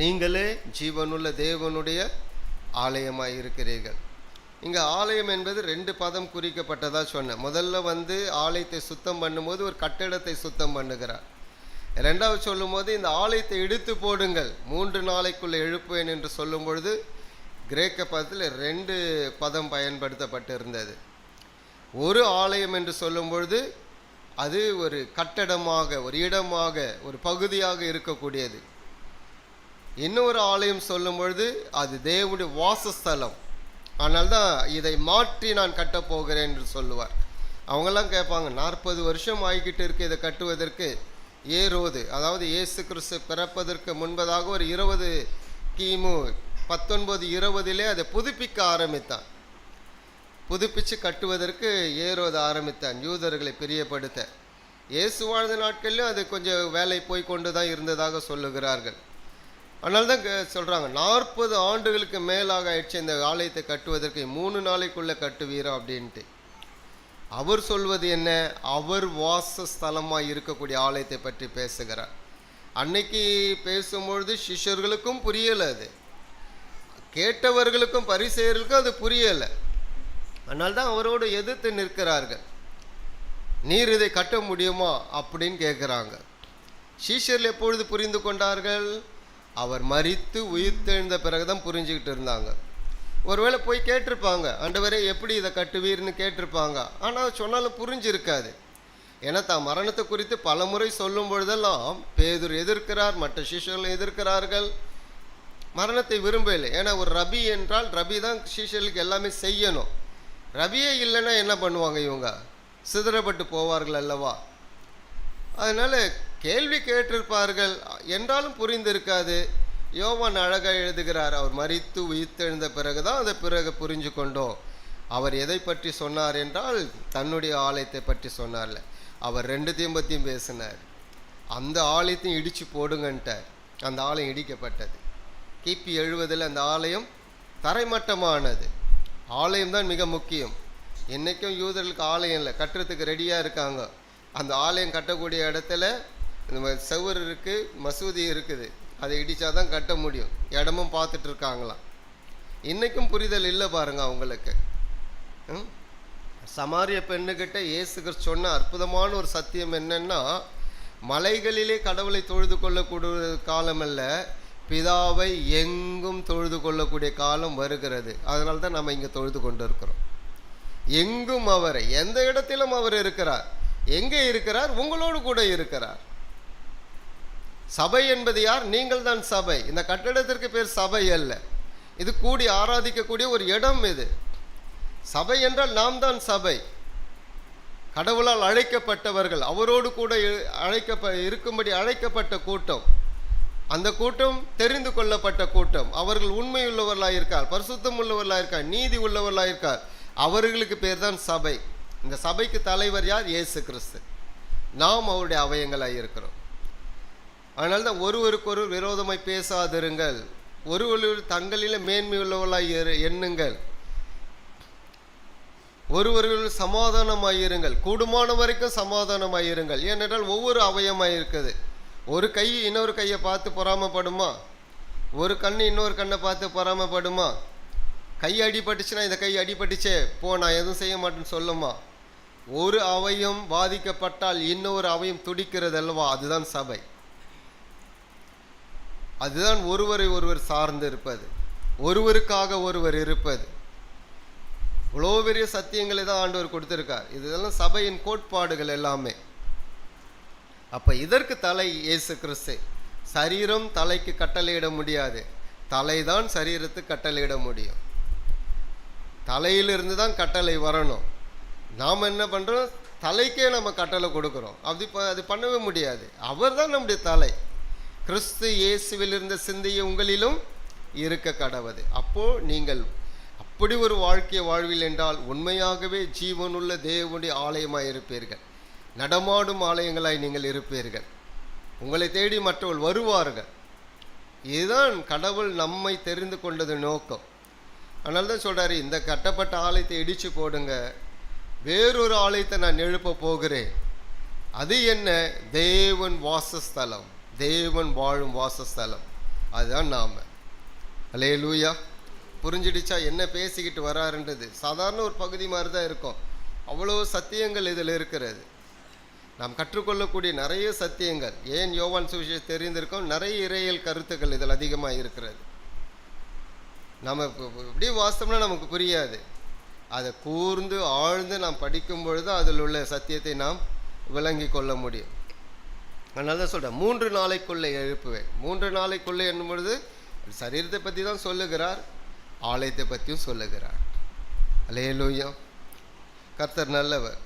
நீங்களே ஜீவனுள்ள தேவனுடைய ஆலயமாய் இருக்கிறீர்கள். இங்கே ஆலயம் என்பது 2 பதம் குறிக்கப்பட்டதாக சொன்னேன். முதல்ல ஆலயத்தை சுத்தம் பண்ணும்போது ஒரு கட்டிடத்தை சுத்தம் பண்ணுகிறார். 2வது சொல்லும்போது இந்த ஆலயத்தை இடித்து போடுங்கள் 3 நாளைக்குள்ளே எழுப்புவேன் என்று சொல்லும் பொழுது கிரேக்க பதத்தில் 2 பதம் பயன்படுத்தப்பட்டிருந்தது. ஒரு ஆலயம் என்று சொல்லும் பொழுது அது ஒரு கட்டடமாக, ஒரு இடமாக, ஒரு பகுதியாக இருக்கக்கூடியது. இன்னொரு ஆலயம் சொல்லும் பொழுது அது தேவனுடைய வாசஸ்தலம். அதனால்தான் இதை மாற்றி நான் கட்டப்போகிறேன் என்று சொல்லுவார். அவங்கெல்லாம் கேட்பாங்க, 40 வருஷம் ஆகிக்கிட்டு இருக்கு இதை கட்டுவதற்கு. ஏரோது, அதாவது இயேசு கிறிஸ்து பிறப்பதற்கு முன்பதாக ஒரு 20 கிமு 1920 அதை புதுப்பிக்க ஆரம்பித்தான். புதுப்பித்து கட்டுவதற்கு ஏரோது ஆரம்பித்தான், யூதர்களை பிரியப்படுத்த. இயேசு வாழ்ந்த நாட்களிலும் அது கொஞ்சம் வேலை போய் கொண்டு தான் இருந்ததாக சொல்லுகிறார்கள். அதனால தான் சொல்கிறாங்க, 40 ஆண்டுகளுக்கு மேலாக ஆயிடுச்சு இந்த ஆலயத்தை கட்டுவதற்கு, 3 நாளைக்குள்ளே கட்டுவீரா அப்படின்ட்டு. அவர் சொல்வது என்ன? அவர் வாசஸ்தலமாக இருக்கக்கூடிய ஆலயத்தை பற்றி பேசுகிறார். அன்னைக்கு பேசும்பொழுது சிஷ்யர்களுக்கும் புரியலை, அது கேட்டவர்களுக்கும் பரிசேயர்களுக்கும் அது புரியலை. அதனால்தான் அவரோடு எதிர்த்து நிற்கிறார்கள். நீர் இதை கட்ட முடியுமா அப்படின்னு கேட்குறாங்க. சீஷர்கள் எப்பொழுது புரிந்து கொண்டார்கள்? அவர் மரித்து உயிர்த்தெழுந்த பிறகுதான் புரிஞ்சுக்கிட்டு இருந்தாங்க. ஒருவேளை போய் கேட்டிருப்பாங்க, ஆண்டவரே எப்படி இதை கட்டுவீர்னு கேட்டிருப்பாங்க. ஆனால் சொன்னாலும் புரிஞ்சிருக்காது. ஏன்னா தான் மரணத்தை குறித்து பல முறை சொல்லும் பொழுதெல்லாம் பேதுரு எதிர்க்கிறார், மற்ற சீஷர்களும் எதிர்க்கிறார்கள். மரணத்தை விரும்பலை. ஏன்னா ஒரு ரபி என்றால் ரபி தான் சீஷர்களுக்கு எல்லாமே செய்யணும். ரபியே இல்லைன்னா என்ன பண்ணுவாங்க? இவங்க சிதறப்பட்டு போவார்கள் அல்லவா? அதனால் கேள்வி கேட்டிருப்பார்கள் என்றாலும் புரிந்திருக்காது. யோவான் அழகாக எழுதுகிறார், அவர் மரித்து உயிர்த்தெழுந்த பிறகுதான் அதை பிறகு புரிஞ்சு கொண்டோம். அவர் எதை பற்றி சொன்னார் என்றால் தன்னுடைய ஆலயத்தை பற்றி சொன்னார்ல. அவர் 2 தீம்பத்தையும் பேசினார். அந்த ஆலயத்தையும் இடித்து போடுங்கன்ட்டார். அந்த ஆலயம் இடிக்கப்பட்டது. கிபி 70 அந்த ஆலயம் தரைமட்டமானது. ஆலயம்தான் மிக முக்கியம். என்றைக்கும் யூதர்களுக்கு ஆலயம் இல்லை, கட்டுறதுக்கு ரெடியாக இருக்காங்க. அந்த ஆலயம் கட்டக்கூடிய இடத்துல இந்த செவுர் இருக்குது, மசூதி இருக்குது, அதை இடித்தா தான் கட்ட முடியும். இடமும் பார்த்துட்டு இருக்காங்களாம். இன்றைக்கும் புரிதல் இல்லை பாருங்க அவங்களுக்கு. சமாரிய பெண்ணுக்கிட்ட இயேசு சொன்ன அற்புதமான ஒரு சத்தியம் என்னன்னா, மலைகளிலே கடவுளை தொழுது கொள்ளக்கூடிய காலம் அல்ல, பிதாவை எங்கும் தொழுது கொள்ளக்கூடிய காலம் வருகிறது. அதனால தான் நம்ம இங்கே தொழுது கொண்டு இருக்கிறோம். எங்கும் அவரை, எந்த இடத்திலும் அவர் இருக்கிறார். எங்கே இருக்கிறார்? உங்களோடு கூட இருக்கிறார். சபை என்பது யார்? நீங்கள் தான் சபை. இந்த கட்டடத்திற்கு பேர் சபை அல்ல, இது கூடி ஆராதிக்கக்கூடிய ஒரு இடம். இது சபை என்றால் நாம் தான் சபை. கடவுளால் அழைக்கப்பட்டவர்கள், அவரோடு கூட இருக்கும்படி அழைக்கப்பட்ட கூட்டம். அந்த கூட்டம் தெரிந்து கொள்ளப்பட்ட கூட்டம். அவர்கள் உண்மை உள்ளவர்களாக இருக்கார், பரிசுத்தம் உள்ளவர்களாக இருக்கார், நீதி உள்ளவர்களாக இருக்கார். அவர்களுக்கு பேர் தான் சபை. இந்த சபைக்கு தலைவர் யார்? இயேசு கிறிஸ்து. நாம் அவருடைய அவயங்களாக இருக்கிறோம். அதனால தான் ஒருவருக்கொரு விரோதமாய் பேசாதிருங்கள், ஒருவர் தங்களில் மேன்மை உள்ளவர்களாக எண்ணுங்கள், ஒருவர்கள் சமாதானமாயிருங்கள், கூடுமான வரைக்கும் சமாதானமாயிருங்கள். ஏனென்றால் ஒவ்வொரு அவயமாக இருக்குது. ஒரு கை இன்னொரு கையை பார்த்து பொறாமப்படுமா? ஒரு கண் இன்னொரு கண்ணை பார்த்து பொறாமப்படுமா? கை அடிபட்டுச்சுன்னா இந்த கை அடிபட்டுச்சே போ, நான் எதுவும் செய்ய மாட்டேன்னு சொல்லுமா? ஒரு அவயம் பாதிக்கப்பட்டால் இன்னொரு அவயம் துடிக்கிறது அல்லவா? அதுதான் சபை. அதுதான் ஒருவரை ஒருவர் சார்ந்து இருப்பது, ஒருவருக்காக ஒருவர் இருப்பது. இவ்வளோ பெரிய சத்தியங்களை தான் ஆண்டவர் கொடுத்திருக்கார். இதெல்லாம் சபையின் கோட்பாடுகள் எல்லாமே. அப்போ இதற்கு தலை இயேசு கிறிஸ்து. சரீரம் தலைக்கு கட்டளையிட முடியாது, தலைதான் சரீரத்துக்கு கட்டளையிட முடியும். தலையிலிருந்து தான் கட்டளை வரணும். நாம் என்ன பண்ணுறோம்? தலைக்கே நம்ம கட்டளை கொடுக்குறோம். அது பண்ணவே முடியாது. அவர் தான் நம்முடைய தலை. கிறிஸ்து இயேசுவில் இருந்த சிந்தையை உங்களிலும் இருக்க கடவுது. அப்போது நீங்கள் அப்படி ஒரு வாழ்க்கையை வாழ்வில் என்றால் உண்மையாகவே ஜீவனுள்ள தேவனுடைய ஆலயமாக இருப்பீர்கள். நடமாடும் ஆலயங்களாய் நீங்கள் இருப்பீர்கள். உங்களை தேடி மற்றவர்கள் வருவார்கள். இதுதான் கடவுள் நம்மை தெரிந்து கொண்டது நோக்கம். அதனால தான் சொல்கிறாரு, இந்த கட்டப்பட்ட ஆலயத்தை இடித்து போடுங்க, வேறொரு ஆலயத்தை நான் எழுப்ப போகிறேன். அது என்ன? தேவன் வாசஸ்தலம், தேவன் வாழும் வாசஸ்தலம். அதுதான் நாம். அல்லேலூயா. புரிஞ்சிடுச்சா என்ன பேசிக்கிட்டு வராருன்றது? சாதாரண ஒரு பகுதி மாதிரி தான் இருக்கும். அவ்வளோ சத்தியங்கள் இதில் இருக்கிறது. நாம் கற்றுக்கொள்ளக்கூடிய நிறைய சத்தியங்கள். ஏன் யோவான் சுவிசேஷம் தெரிந்திருக்கோம், நிறைய இறையியல் கருத்துக்கள் இதில் அதிகமாக இருக்கிறது. நம்ம இப்படியே வாசித்தோம்னா நமக்கு புரியாது. அதை கூர்ந்து ஆழ்ந்து நாம் படிக்கும் பொழுது அதில் உள்ள சத்தியத்தை நாம் விளங்கி கொள்ள முடியும். அதனால தான் சொல்கிறேன், 3 நாளைக்குள்ளே எழுப்புவேன். 3 நாளைக்குள்ளே என்னும் பொழுது சரீரத்தை பற்றி தான் சொல்லுகிறார், ஆலயத்தை பற்றியும் சொல்லுகிறார். அல்லேலூயா. கர்த்தர் நல்லவர்.